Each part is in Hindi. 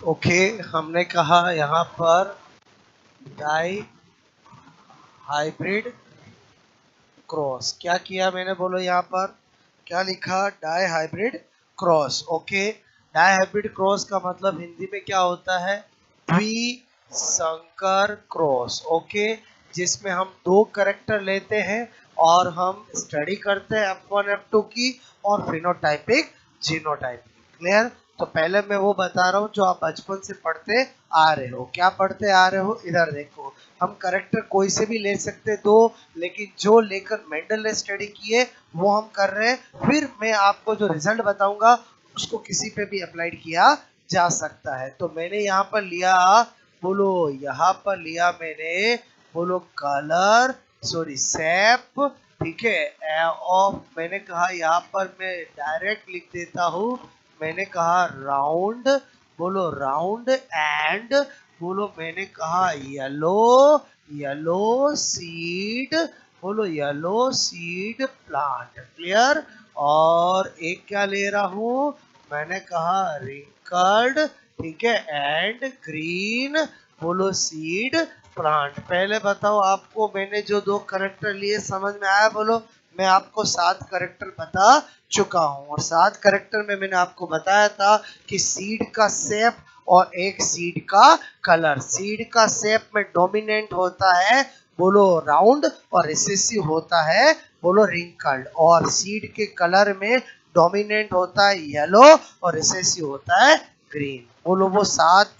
ओके, हमने कहा यहाँ पर डाई हाइब्रिड क्रॉस। क्या किया मैंने, बोलो यहाँ पर क्या लिखा, dihybrid cross. Okay, dihybrid cross का मतलब हिंदी में क्या होता है, द्विसंकर क्रॉस। ओके, जिसमें हम दो कैरेक्टर लेते हैं और हम स्टडी करते हैं F1 F2 की और फिनोटाइपिक जीनोटाइपिक। क्लियर। तो पहले मैं वो बता रहा हूँ जो आप बचपन से पढ़ते आ रहे हो। क्या पढ़ते आ रहे हो, इधर देखो। हम करेक्टर कोई से भी ले सकते दो, लेकिन जो लेकर मेंडल ने स्टडी किए वो हम कर रहे हैं। फिर मैं आपको जो रिजल्ट बताऊंगा उसको किसी पे भी अप्लाइड किया जा सकता है। तो मैंने यहाँ पर लिया, बोलो यहाँ पर लिया मैंने, बोलो कलर, सॉरी सेप, ठीक है। ऑफ मैंने कहा यहाँ पर मैं डायरेक्ट लिख देता हूँ। मैंने कहा राउंड, बोलो राउंड एंड, बोलो मैंने कहा येलो, येलो सीड, बोलो येलो सीड प्लांट। क्लियर। और एक क्या ले रहा हूं, मैंने कहा रिंकल्ड, ठीक है, एंड ग्रीन, बोलो सीड प्लांट। पहले बताओ आपको मैंने जो दो करेक्टर लिए समझ में आया, बोलो। मैं आपको 7 करेक्टर बता चुका हूं और 7 करेक्टर में मैंने आपको बताया था कि सीड का शेप और एक सीड का कलर। सीड का शेप में डोमिनेंट होता है, बोलो राउंड, और रिसेसिव होता है, बोलो रिंकल्ड। और सीड के कलर में डोमिनेंट होता है येलो और रिसेसिव होता है ग्रीन। बोलो वो 7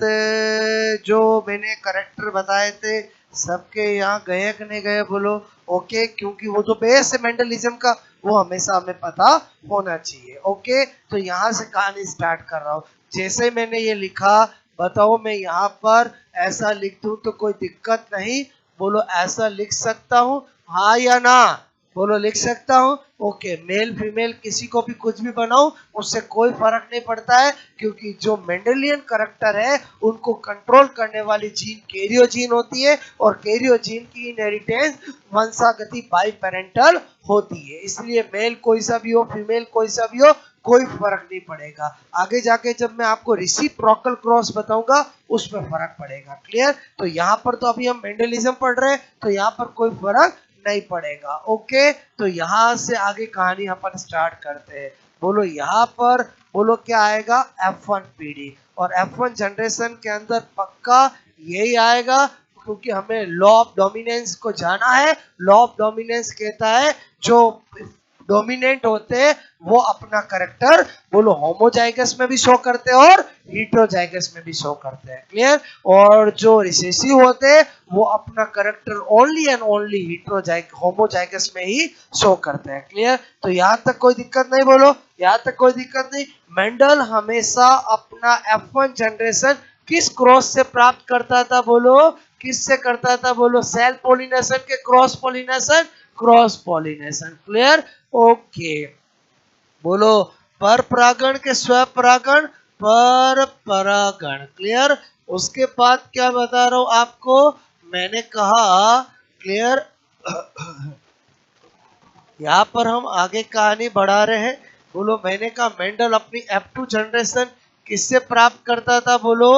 जो मैंने करेक्टर बताए थे सबके यहाँ गए कि नहीं गए, बोलो। ओके, क्योंकि वो जो बेस है मेंडलिज्म का वो हमेशा हमें पता होना चाहिए। ओके, तो यहाँ से कहानी स्टार्ट कर रहा हूँ। जैसे मैंने ये लिखा, बताओ मैं यहाँ पर ऐसा लिख दूं तो कोई दिक्कत नहीं, बोलो ऐसा लिख सकता हूँ, हाँ या ना, बोलो लिख सकता हूँ। ओके, मेल फीमेल किसी को भी कुछ भी बनाऊं उससे कोई फर्क नहीं पड़ता है, क्योंकि जो मेंडेलियन करैक्टर है उनको कंट्रोल करने वाली जीन कैरियो जीन होती है और कैरियो जीन की इनहेरिटेंस वंशागति बाई पेरेंटल होती है। इसलिए मेल कोई सा भी हो, फीमेल कोई सा भी हो, कोई फर्क नहीं पड़ेगा। आगे जाके जब मैं आपको रेसिप्रोकल क्रॉस बताऊंगा उसमें फर्क पड़ेगा। क्लियर। तो यहाँ पर तो अभी हम मेंडलिज्म पढ़ रहे हैं तो यहाँ पर कोई फर्क नहीं पड़ेगा। ओके, तो यहाँ से आगे कहानी अपन स्टार्ट करते हैं। बोलो यहाँ पर, बोलो क्या आएगा, F1 पीढ़ी। और F1 जनरेशन के अंदर पक्का यही आएगा, क्योंकि हमें लॉ ऑफ डोमिनेंस को जाना है। लॉ ऑफ डोमिनेंस कहता है जो डोमिनेंट होते हैं वो अपना करेक्टर, बोलो होमोजाइगस में भी शो करते हैं और हीटेरोजाइगस में भी शो करते हैं। क्लियर। और जो रिसेसिव होते हैं वो अपना character only and only homozygous में ही शो करते हैं। क्लियर। तो यहाँ तक कोई दिक्कत नहीं, बोलो यहाँ तक कोई दिक्कत नहीं। मेंडल हमेशा अपना F1 जनरेशन किस क्रॉस से प्राप्त करता था, बोलो किस से करता था, बोलो सेल्फ पॉलिनेशन के cross pollination, cross pollination. Clear. Okay, बोलो पर परागण के स्व परागण, पर परागण। क्लियर। उसके बाद क्या बता रहा हूं आपको, मैंने कहा क्लियर। यहाँ पर हम आगे कहानी बढ़ा रहे हैं। बोलो मैंने कहा मेंडल अपनी F2 जनरेशन किससे प्राप्त करता था, बोलो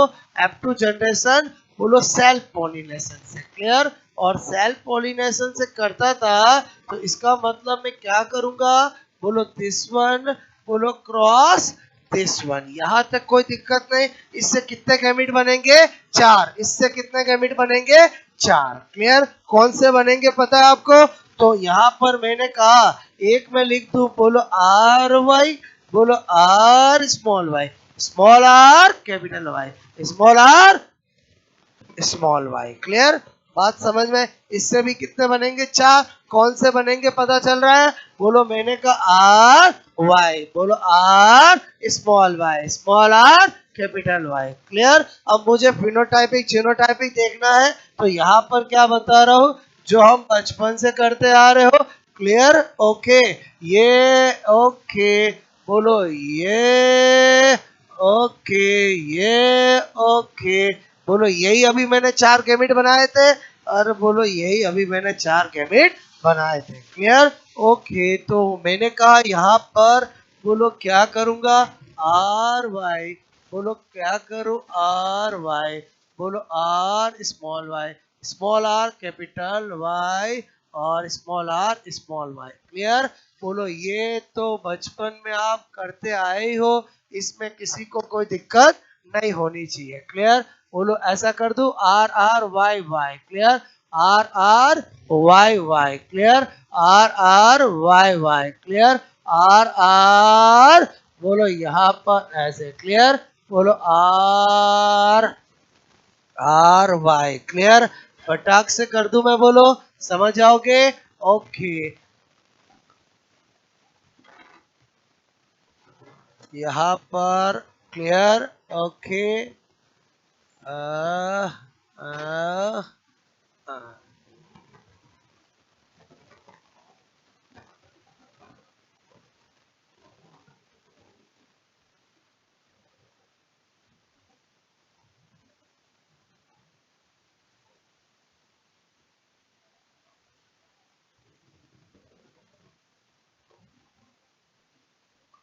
F2 जनरेशन, बोलो सेल्फ पॉलिनेशन से। क्लियर। और सेल्फ पॉलिनेशन से करता था तो इसका मतलब मैं क्या करूंगा, बोलो दिस वन, बोलो क्रॉस दिस वन। यहाँ तक कोई दिक्कत नहीं। इससे कितने गैमीट बनेंगे, 4। इससे कितने गैमीट बनेंगे, 4। क्लियर। कौन से बनेंगे पता है आपको, तो यहाँ पर मैंने कहा एक में लिख दूं, बोलो आर वाई, बोलो R small Y, small R capital Y, small R small Y. Clear, बात समझ में। इससे भी कितने बनेंगे, 4। कौन से बनेंगे पता चल रहा है, बोलो मैंने कहा आर वाई, बोलो R small Y, small R capital Y. Clear. अब मुझे फिनोटाइपिक जीनोटाइपिक देखना है, तो यहाँ पर क्या बता रहा हूँ, जो हम बचपन से करते आ रहे हो। क्लियर। ओके, ये ओके, बोलो ये ओके, ये ओके, बोलो यही अभी मैंने 4 गैमेट बनाए थे, और बोलो यही अभी मैंने 4 गैमेट बनाए थे। क्लियर। ओके, तो मैंने कहा यहाँ पर बोलो क्या करूंगा, आर वाई, बोलो क्या करूं, आर वाई, बोलो R small R capital Y और स्मॉल वाई। क्लियर? बोलो ये तो बचपन में आप करते आए ही हो, इसमें किसी को कोई दिक्कत नहीं होनी चाहिए। क्लियर? बोलो ऐसा कर दो, R R Y Y. Clear? R R Y Y. Clear? R R Y Y. Clear? R R, बोलो यहां पर ऐसे। क्लियर? बोलो आर आर वाई। क्लियर? फटाक से कर दूं मैं, बोलो समझ जाओगे? ओके, यहाँ पर क्लियर। ओके, आ, आ, आ,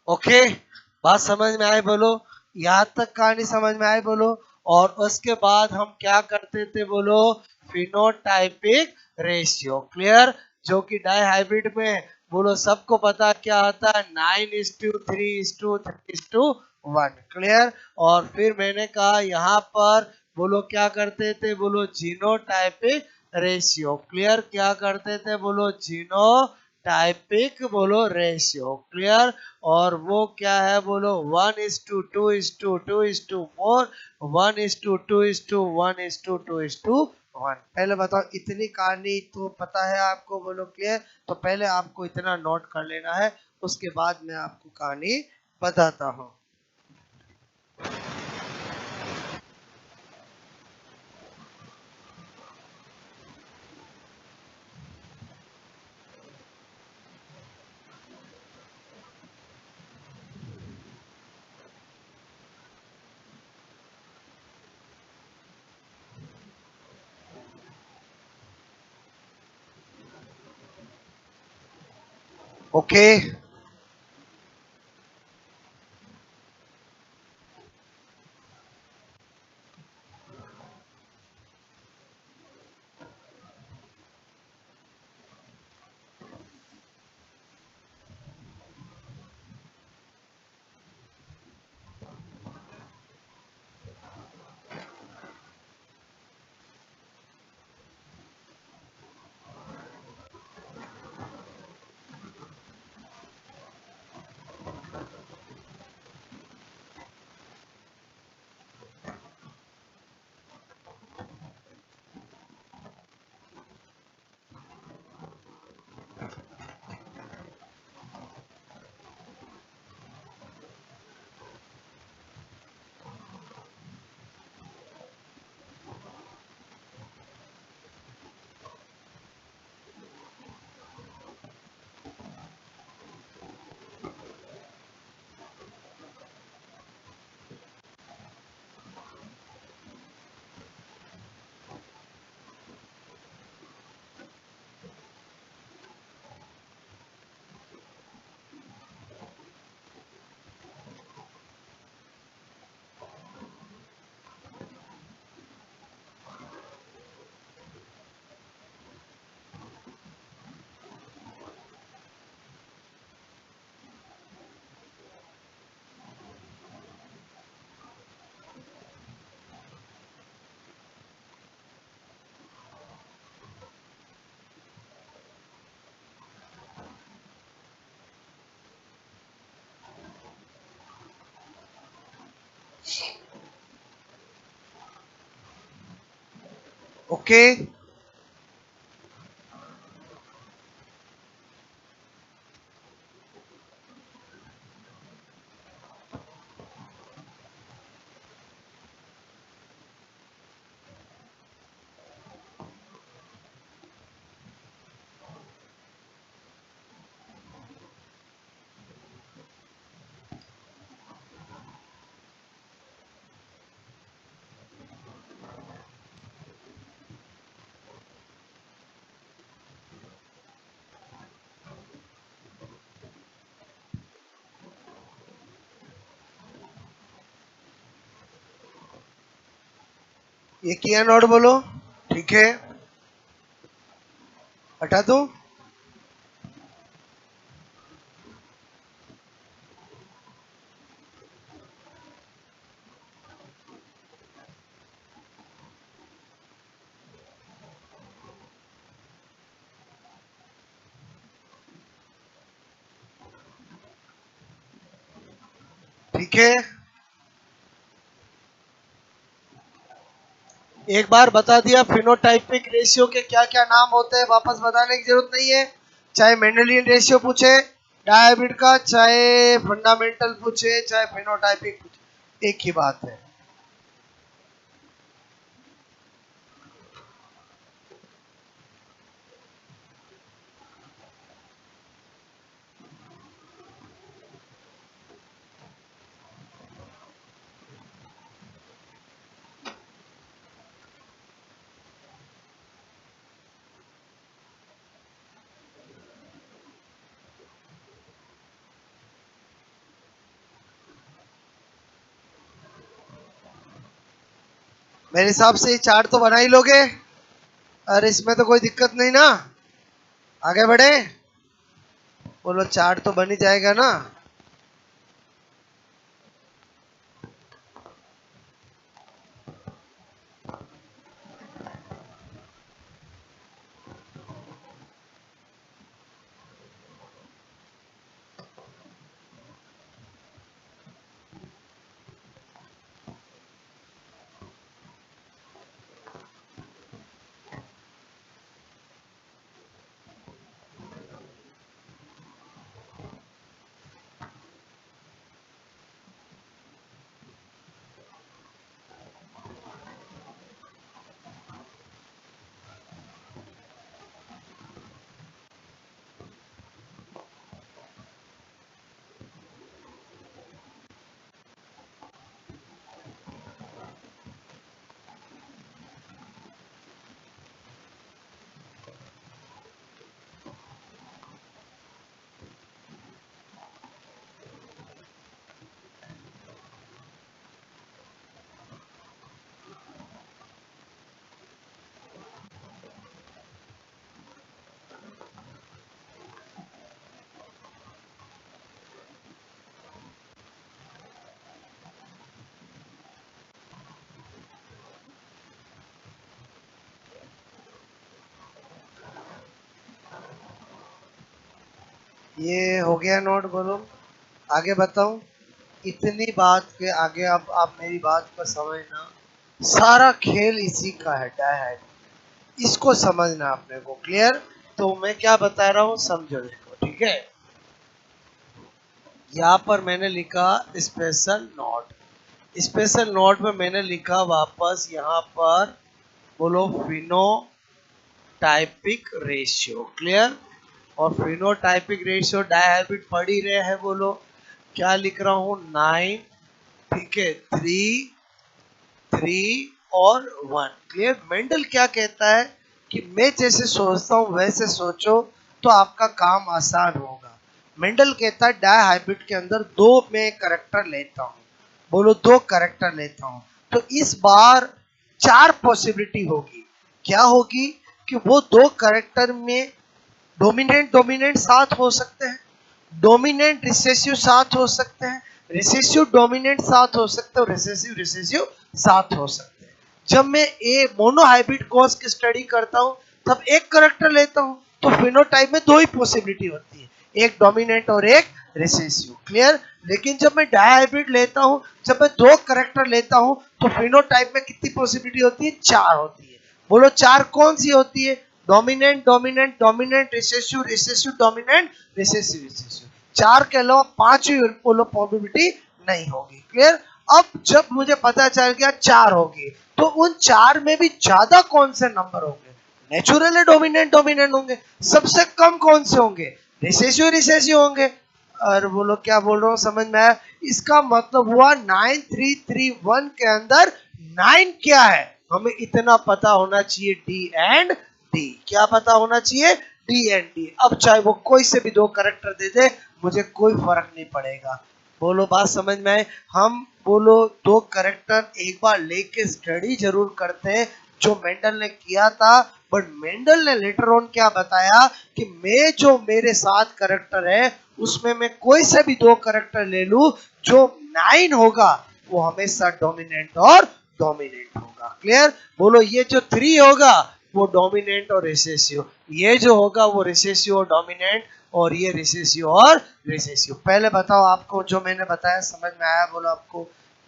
ओके, बात समझ में आई बोलो? यहाँ तक कहानी समझ में आई बोलो? और उसके बाद हम क्या करते थे बोलो? Phenotypic ratio. क्लियर? जो कि डाई हाइब्रिड में बोलो सबको पता क्या आता है, 9:3:3:1। क्लियर? और फिर मैंने कहा यहाँ पर बोलो क्या करते थे बोलो? Genotypic ratio. क्लियर? क्या करते थे बोलो? जीनोटाइपिक बोलो रेशियो। क्लियर? और वो क्या है बोलो? 1:2:2:2:4, 1:2:1:2:1। पहले बताओ, इतनी कहानी तो पता है आपको बोलो? क्लियर? तो पहले आपको इतना नोट कर लेना है, उसके बाद मैं आपको कहानी बताता हूँ। ओके, ओके, ये किया नोट बोलो, ठीक है, हटा दो। ठीक है, एक बार बता दिया फिनोटाइपिक रेशियो के क्या क्या नाम होते हैं, वापस बताने की जरूरत नहीं है। चाहे मेंडेलियन रेशियो पूछे डायबिट का, चाहे फंडामेंटल पूछे, चाहे फिनोटाइपिक पूछे, एक ही बात है। मेरे हिसाब से ये चार्ट तो बना ही लोगे, और इसमें तो कोई दिक्कत नहीं ना। आगे बढ़े, बोलो चार्ट तो बन ही जाएगा ना। ये हो गया नोट बोलो, आगे बताऊं। इतनी बात के आगे अब आप मेरी बात को समझना, सारा खेल इसी का है, डायहाइड, इसको समझना अपने को, क्लियर। तो मैं क्या बता रहा हूँ समझो इसको, ठीक है। यहाँ पर मैंने लिखा स्पेशल नोट, स्पेशल नोट में मैंने लिखा वापस यहाँ पर बोलो फिनोटाइपिक रेशियो, क्लियर। और फिनोटाइपिक रेशियो डायहाइब्रिड पढ़ ही रहे हैं, बोलो क्या लिख रहा हूँ 9, ठीक है, 3, 3 और 1, क्लियर। मेंडल क्या कहता है कि मैं जैसे सोचता हूँ वैसे सोचो तो आपका काम आसान होगा। मेंडल कहता है डायहाइब्रिड के अंदर दो मैं करेक्टर लेता हूँ, बोलो दो करेक्टर लेता हूँ, तो इस बार चार पॉसिबिलिटी होगी। क्या होगी कि वो दो करेक्टर में डोमिनेंट डोमिनेंट साथ हो सकते हैं, डोमिनेंट रिसेसिव साथ हो सकते हैं, रिसेसिव डोमिनेंट साथ हो सकते हैं, और रिसेसिव रिसेसिव साथ हो सकते हैं। जब मैं ए मोनोहाइब्रिड कॉज की स्टडी करता हूं तब एक करेक्टर लेता हूं, तो फिनोटाइप में दो ही पॉसिबिलिटी होती है, एक डोमिनेंट और एक रिसेसिव, क्लियर। लेकिन जब मैं डायहाइब्रिड लेता हूं, जब मैं दो करेक्टर लेता हूं, तो फिनोटाइप में कितनी पॉसिबिलिटी होती है, चार होती है। बोलो चार कौन सी होती है, dominant dominant dominant recessive recessive dominant recessive recessive, चार के अलावा पांचवी बोलो प्रोबेबिलिटी नहीं होगी, क्लियर। अब जब मुझे पता चल गया चार होगी, तो उन चार में भी ज्यादा कौन से नंबर होंगे, नेचुरली डोमिनेंट डोमिनेंट होंगे, सबसे कम कौन से होंगे, रिसेसिव रिसेसिव होंगे। और बोलो क्या बोल रहा हूँ समझ में आया। इसका मतलब हुआ 9331 के अंदर 9 क्या है, हमें इतना पता होना चाहिए, डी एंड डी, क्या पता होना चाहिए, डी एंड डी। अब चाहे वो कोई से भी दो करेक्टर दे दे, मुझे कोई फर्क नहीं पड़ेगा। बोलो बात समझ में आए? हम बोलो दो करेक्टर एक बार लेके स्टडी जरूर करते हैं जो मेंडल ने किया था, बट मेंडल ने लेटर ऑन क्या बताया कि मैं जो मेरे साथ करेक्टर है उसमें मैं कोई से भी दो करेक्टर ले लूं, जो 9 होगा वो हमेशा डोमिनेंट और डोमिनेंट होगा। क्लियर? बोलो ये जो 3 होगा वो डोमिनेंट और रिसेसिव, ये जो होगा वो रिसेसिव और डोमिनेंट, और ये रिसेसिव और रिसेसिव। पहले बताओ आपको जो मैंने बताया समझ में आया? बोलो आपको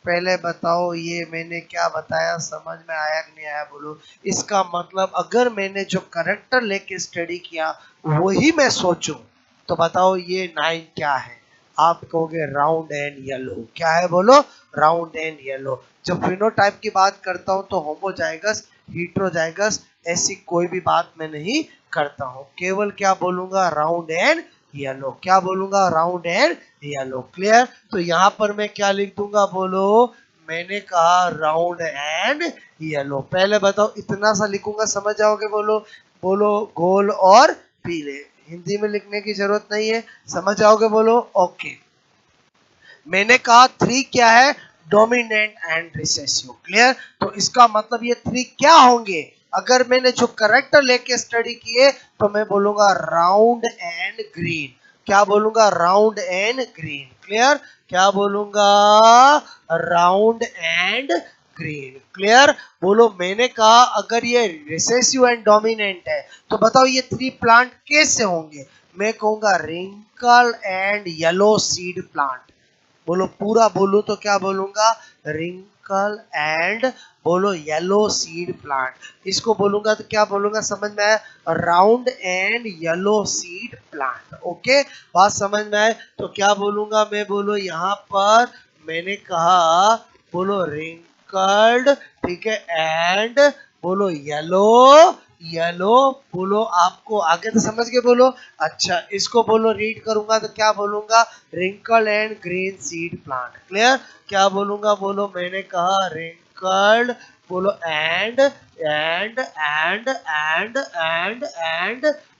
पहले बताओ ये मैंने क्या बताया समझ में आया कि नहीं आया? बोलो। इसका मतलब अगर मैंने जो करेक्टर लेके स्टडी किया वही मैं सोचूं तो बताओ ये 9 क्या है? आप कहोगे राउंड एंड येलो। क्या है? बोलो राउंड एंड येलो। जब फिनोटाइप की बात करता हूं तो होमोजाइगस, हेटेरोजाइगस ऐसी कोई भी बात मैं नहीं करता हूं, केवल क्या बोलूंगा? Round and yellow. क्या बोलूंगा? Round and yellow. क्लियर? तो यहां पर मैं क्या लिख दूंगा? बोलो मैंने कहा राउंड एंड येलो। पहले बताओ इतना सा लिखूंगा समझ जाओगे? बोलो बोलो गोल और पीले। हिंदी में लिखने की जरूरत नहीं है, समझ जाओगे? बोलो ओके। मैंने कहा 3 क्या है? Dominant and recessive. क्लियर? तो इसका मतलब ये 3 क्या होंगे? अगर मैंने जो करेक्टर लेके स्टडी किए तो मैं बोलूंगा राउंड एंड ग्रीन। क्या बोलूंगा? Round and green. क्लियर? क्या बोलूंगा? Round and green. क्लियर? बोलो मैंने कहा अगर ये रिसेसिव एंड डोमिनेंट है तो बताओ ये 3 प्लांट कैसे होंगे? मैं कहूंगा wrinkle and yellow seed plant. बोलो पूरा बोलूं तो क्या बोलूंगा? रिंकल एंड बोलो येलो सीड प्लांट। इसको बोलूंगा तो क्या बोलूंगा समझ में आया? Round and yellow seed plant. Okay, बात समझ में आए? तो क्या बोलूंगा मैं? बोलो यहाँ पर मैंने कहा बोलो रिंकल्ड, ठीक है, एंड बोलो येलो, येलो। बोलो आपको आगे तो समझ के बोलो। अच्छा इसको बोलो रीड करूंगा तो क्या बोलूंगा? Wrinkle and green seed plant. Clear? क्या बोलूंगा? बोलो मैंने कहा रिंकल्ड, बोलो एंड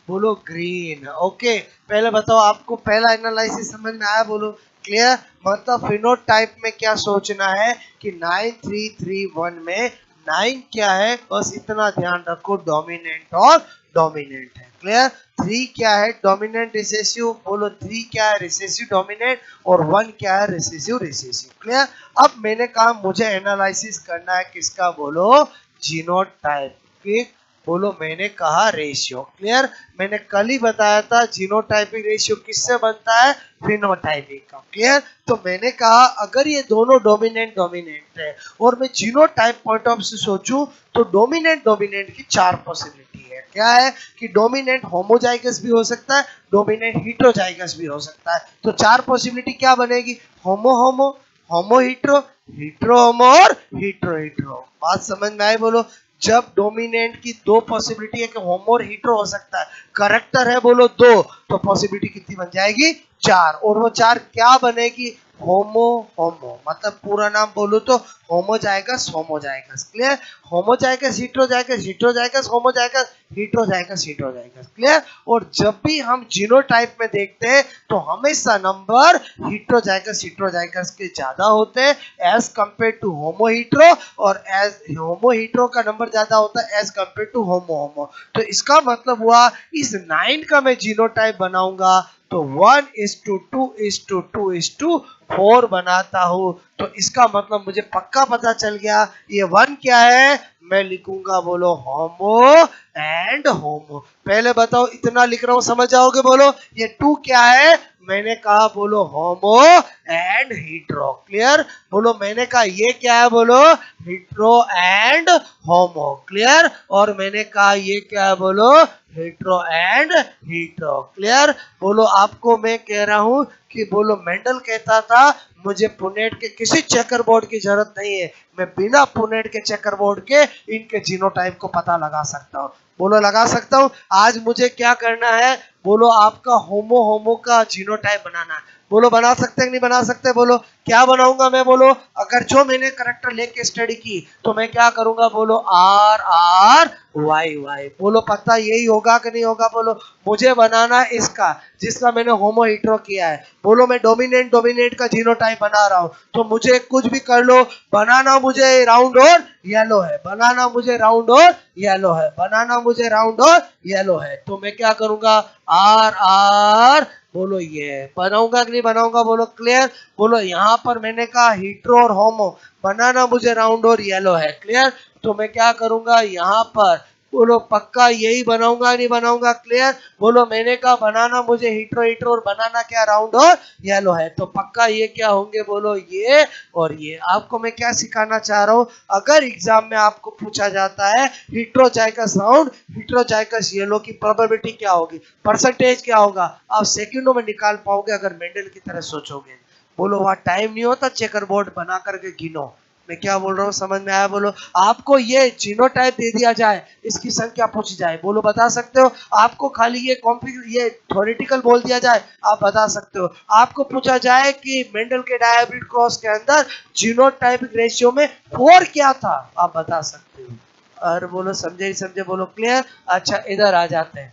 बोलो ग्रीन। ओके, पहले बताओ आपको पहला एनालिसिस समझ में आया? बोलो क्लियर? मतलब फिनोटाइप में क्या सोचना है कि 9331 में 9 क्या है? बस इतना ध्यान रखो, डोमिनेंट और डोमिनेंट है। क्लियर? 3 क्या है? Dominant recessive. बोलो 3 क्या है? Recessive dominant. और 1 क्या है? Recessive recessive. क्लियर? अब मैंने कहा मुझे एनालिसिस करना है किसका? बोलो जीनोटाइप की। बोलो मैंने कहा रेशियो। क्लियर? मैंने कल ही बताया था जीनोटाइपिक रेशियो किससे बनता है? फिनोटाइपिक का। क्लियर? तो मैंने कहा अगर ये दोनों डोमिनेंट डोमिनेंट है और मैं जीनोटाइप पॉइंट ऑफ से सोचूं तो डोमिनेंट डोमिनेंट की 4 पॉसिबिलिटी है। क्या है? कि डोमिनेंट होमोजाइगस भी हो सकता है, डोमिनेंट हीटेरोजाइगस भी हो सकता है। तो 4 पॉसिबिलिटी क्या बनेगी? होमो होमो, होमो हीट्रो, हीट्रो होमो और हीट्रो हीट्रो। बात समझ में आई? बोलो जब डोमिनेंट की 2 पॉसिबिलिटी है कि होमो और हीट्रो हो सकता है, करेक्टर है बोलो 2, तो पॉसिबिलिटी कितनी बन जाएगी? 4। और वो 4 क्या बनेगी? होमो होमो। मतलब पूरा नाम बोलो तो homozygous homozygous. Clear? Homozygous heterozygous heterozygous homozygous heterozygous heterozygous. Clear? और जब भी हम जीनोटाइप में देखते हैं तो हमेशा नंबर हीट्रोजाइगस हीट्रोजाइगस के ज्यादा होते हैं as compare to homo hetero, और एज होमो हीट्रो का नंबर ज्यादा होता है as compare to homo homo. तो इसका मतलब हुआ इस 9 का मैं जीनोटाइप बनाऊंगा तो 1:2:2:4 बनाता हूं। तो इसका मतलब मुझे पक्का पता चल गया ये 1 क्या है? मैं लिखूंगा बोलो होमो एंड होमो। पहले बताओ इतना लिख रहा हूं समझ जाओगे? बोलो ये 2 क्या है? मैंने कहा बोलो होमो एंड हीट्रो। क्लियर? बोलो मैंने कहा ये क्या है? बोलो हीट्रो एंड होमो। क्लियर? और मैंने कहा ये क्या है? बोलो हीट्रो एंड हीट्रो। क्लियर? बोलो आपको मैं कह रहा हूं कि बोलो मेंडल कहता था मुझे पुनेट के किसी चेकर बोर्ड की जरूरत नहीं है, मैं बिना पुनेट के चेकर बोर्ड के इनके जीनोटाइप को पता लगा सकता हूं। बोलो लगा सकता हूं। आज मुझे क्या करना है? बोलो आपका होमो होमो का जीनोटाइप बनाना है। बोलो बना सकते हैं कि नहीं बना सकते? बोलो क्या बनाऊंगा मैं? बोलो अगर जो मैंने करेक्टर लेके स्टडी की तो मैं क्या करूंगा? बोलो आर आर वाई वाई। बोलो पता यही होगा कि नहीं होगा? बोलो मुझे बनाना है इसका जिसका मैंने होमो हीट्रो किया है। बोलो मैं डोमिनेंट डोमिनेंट का जीनोटाइप बना रहा हूँ, तो मुझे कुछ भी कर लो, बनाना मुझे राउंड और येलो है, बनाना मुझे राउंड और येलो है, बनाना मुझे राउंड और येलो है। तो मैं क्या करूंगा? आर आर, बोलो ये बनाऊंगा कि नहीं बनाऊंगा? बोलो क्लियर। बोलो यहाँ पर मैंने कहा हीट्रो और होमो, बनाना मुझे राउंड और येलो है। क्लियर। तो मैं क्या करूंगा यहाँ पर? बोलो पक्का यही बनाऊंगा नहीं बनाऊंगा? क्लियर। बोलो मैंने कहा बनाना मुझे हीट्रो हीट्रो और बनाना क्या राउंड और येलो है, तो पक्का ये क्या होंगे? बोलो ये और ये। आपको मैं क्या सिखाना चाह रहा हूँ, अगर एग्जाम में आपको पूछा जाता है हीट्रोजाइगस राउंड हीट्रोजाइगस येलो की प्रोबेबिलिटी क्या होगी, परसेंटेज क्या होगा, आप सेकंडों में निकाल पाओगे अगर मेंडल की तरह सोचोगे। बोलो वहां टाइम नहीं होता चेकर बोर्ड बना करके गिनो। मैं क्या बोल रहा हूँ समझ में आया? बोलो आपको ये जीनोटाइप दे दिया जाए, इसकी संख्या पूछी जाए, बोलो बता सकते हो? आपको खाली ये थ्योरेटिकल बोल दिया जाए, आप बता सकते हो? आपको पूछा जाए कि मेंडल के डायब्रिड क्रॉस के अंदर जीनोटाइपिक रेशियो में 4 क्या था, आप बता सकते हो? और बोलो समझे ही समझे? बोलो क्लियर। अच्छा इधर आ जाते हैं।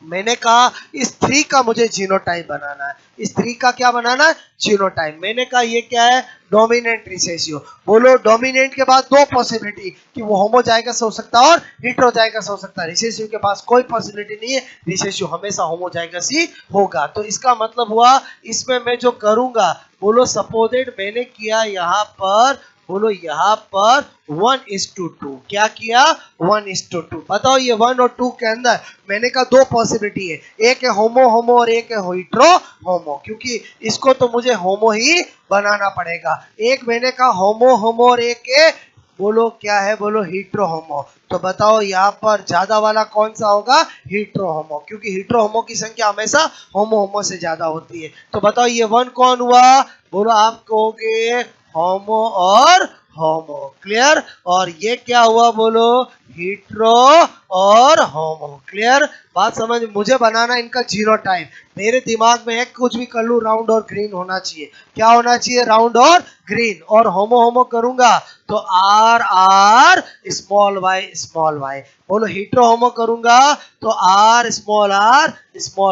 मैंने कहा इस 3 का मुझे जीनोटाइप बनाना है, इस 3 का क्या बनाना है? जीनोटाइप। मैंने कहा ये क्या है? Dominant recessive. बोलो डोमिनेंट के बाद दो पॉसिबिलिटी कि वो होमोजाइगस हो सकता है और हेटेरोजाइगस हो सकता है, रिसेसिव के पास कोई पॉसिबिलिटी नहीं है, रिसेसिव हमेशा होमोजाइगस ही होगा। तो इसका मतलब हुआ इसमें मैं जो करूंगा, बोलो सपोजेड मैंने किया यहाँ पर, बोलो यहाँ पर 1:2। क्या किया? 1:2। बताओ ये 1 और 2 के अंदर मैंने कहा दो पॉसिबिलिटी है, एक है होमो होमो और एक है हीट्रो होमो, क्योंकि इसको तो मुझे होमो ही बनाना पड़ेगा। एक मैंने कहा होमो होमो और एक है, बोलो क्या है? बोलो हीट्रो होमो। तो बताओ यहाँ पर ज्यादा वाला कौन सा होगा? हीट्रो होमो, क्योंकि हीट्रो होमो की संख्या हमेशा होमो होमो से ज्यादा होती है। तो बताओ ये 1 कौन हुआ? बोलो आप कहोगे होमो और होमो। क्लियर। और ये क्या हुआ? बोलो हीट्रो और होमो। क्लियर। बात समझ? मुझे बनाना इनका जीनोटाइप, मेरे दिमाग में है कुछ भी कर लूं राउंड और ग्रीन होना चाहिए। क्या होना चाहिए? राउंड और ग्रीन। और होमो होमो करूंगा तो आर आर स्मॉल वाई। बोलो हीट्रो होमो करूंगा तो आर स्मॉल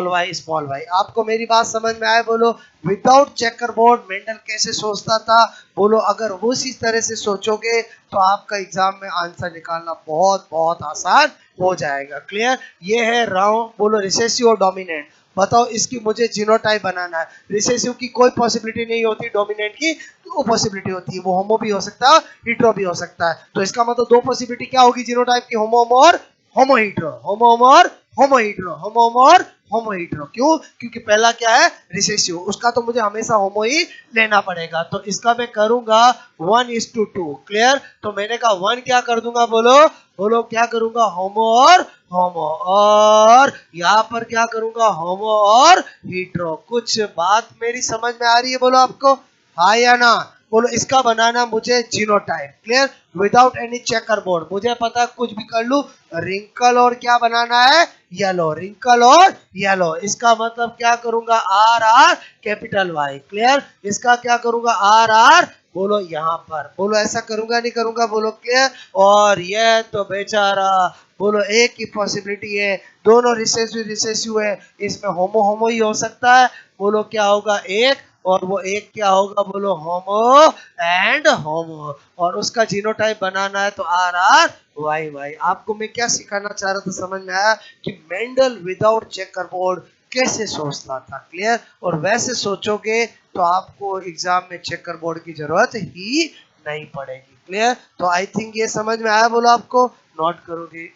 वाई। आपको मेरी बात समझ में आए? बोलो विदाउट चेकर बोर्ड मेंडल कैसे सोचता था, बोलो अगर वो इसी तरह से सोचोगे तो आपका एग्जाम में आंसर निकालना बहुत बहुत आसान हो जाएगा। क्लियर। ये है राउंड, बोलो रिसेसिव और डोमिनेंट। बताओ इसकी मुझे जीनोटाइप बनाना है, रिसेसिव की कोई पॉसिबिलिटी नहीं होती, डोमिनेंट की दो पॉसिबिलिटी होती है, वो होमो भी हो सकता है हीट्रो भी हो सकता है। तो इसका मतलब दो पॉसिबिलिटी क्या होगी जीनोटाइप की? होमो होमो और होमो हीट्रो, होमो होमो और होमो हीट्रो, होमो होमो और होमो हीट्रो। क्यों? क्योंकि पहला क्या है? रिसेसिव, उसका तो मुझे हमेशा होमो ही लेना पड़ेगा। तो इसका मैं करूंगा 1:2। क्लियर। तो मैंने कहा 1 क्या कर दूंगा? बोलो बोलो क्या करूंगा? होमो और होमो, और यहाँ पर क्या करूंगा? होमो और हीट्रो। कुछ बात मेरी समझ में आ रही है? बोलो आपको हाँ या ना? बोलो इसका बनाना मुझे genotype. Clear. Without any checker board, मुझे पता कुछ भी कर लू, रिंकल और क्या बनाना है? येलो, रिंकल और येलो। इसका मतलब क्या करूंगा? R R capital Y. Clear. इसका क्या करूंगा? आर आर, बोलो यहाँ पर, बोलो ऐसा करूंगा नहीं करूंगा? बोलो क्लियर। और ये तो बेचारा, बोलो एक ही पॉसिबिलिटी है, दोनों रिसेसिव रिसेसिव है, इसमें होमो होमो ही हो सकता है। बोलो क्या होगा? एक, और वो एक क्या होगा? बोलो होमो एंड होमो। और उसका जीनोटाइप बनाना है तो आर आर वाई वाई। आपको मैं क्या सिखाना चाह रहा था समझ में आया कि मेंडल विदाउट चेकर बोर्ड कैसे सोचता था। क्लियर। और वैसे सोचोगे तो आपको एग्जाम में चेकर बोर्ड की जरूरत ही नहीं पड़ेगी। क्लियर। तो आई थिंक ये समझ में आया। बोलो आपको नोट करोगे?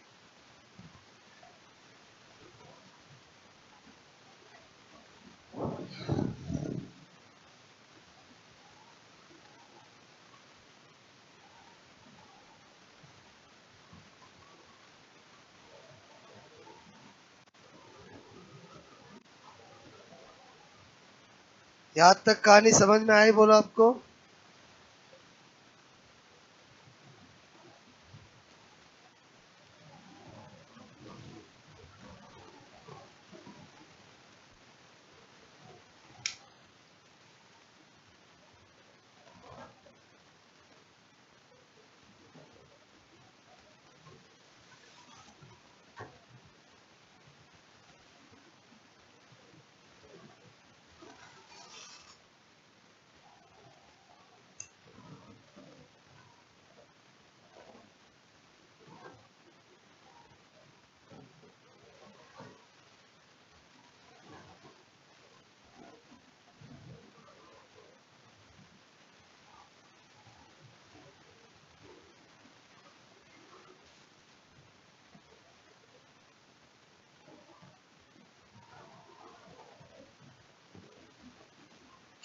यहाँ तक कहानी समझ में आई? बोलो आपको।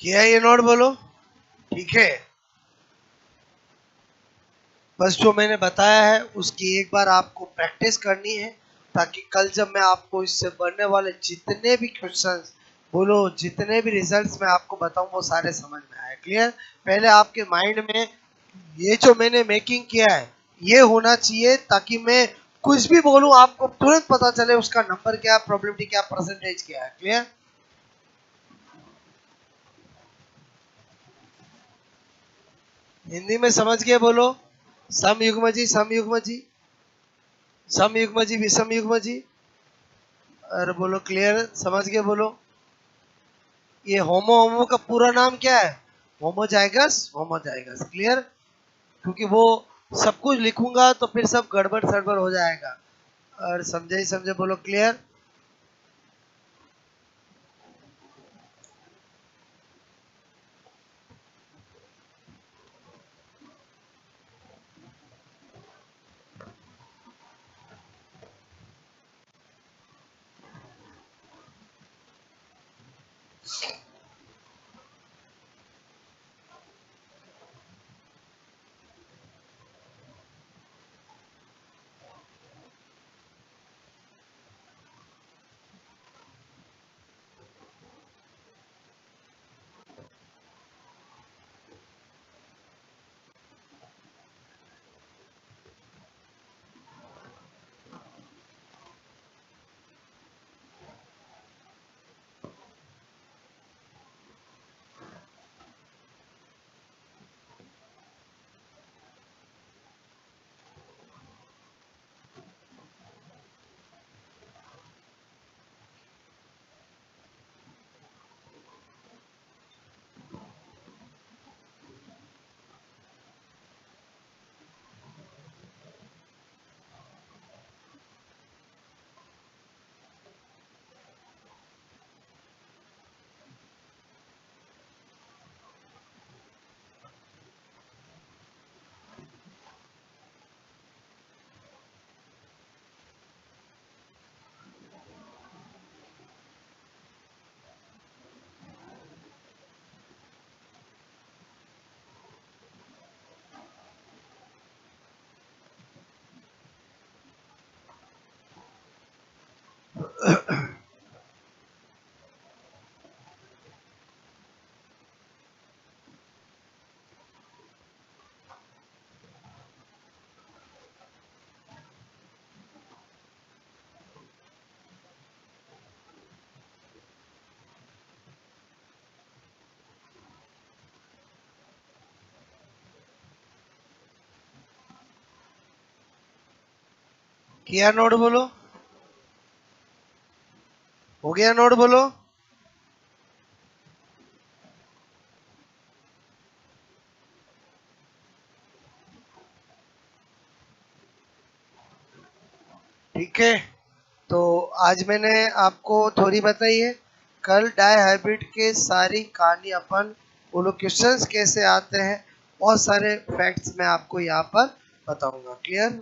किया ये नोट बोलो, ठीक है। बस जो मैंने बताया है उसकी एक बार आपको प्रैक्टिस करनी है, ताकि कल जब मैं आपको इससे बनने वाले जितने भी क्वेश्चंस बोलो, जितने भी रिजल्ट्स मैं आपको बताऊं वो सारे समझ में आए। क्लियर? पहले आपके माइंड में ये जो मैंने मेकिंग किया है ये होना चाहिए, ताकि मैं कुछ भी बोलूं आपको तुरंत पता चले उसका नंबर क्या, प्रोबेबिलिटी क्या, परसेंटेज क्या है। क्लियर? हिंदी में समझ के बोलो। सम युग्म जी, सम युग्म जी, सम युग्म जी, विषम युग्म जी। और बोलो क्लियर, समझ के बोलो। ये होमो होमो का पूरा नाम क्या है? Homozygous, homozygous. क्लियर? क्योंकि वो सब कुछ लिखूंगा तो फिर सब गड़बड़ सड़बड़ हो जाएगा। और समझे ही समझे बोलो क्लियर। किया नोट बोलो। हो गया नोट बोलो। ठीक है, तो आज मैंने आपको थोड़ी बताई है। कल डाई हाइब्रिड के सारी कहानी अपन, वो लोग क्वेश्चंस कैसे आते हैं, बहुत सारे फैक्ट्स मैं आपको यहाँ पर बताऊंगा। क्लियर?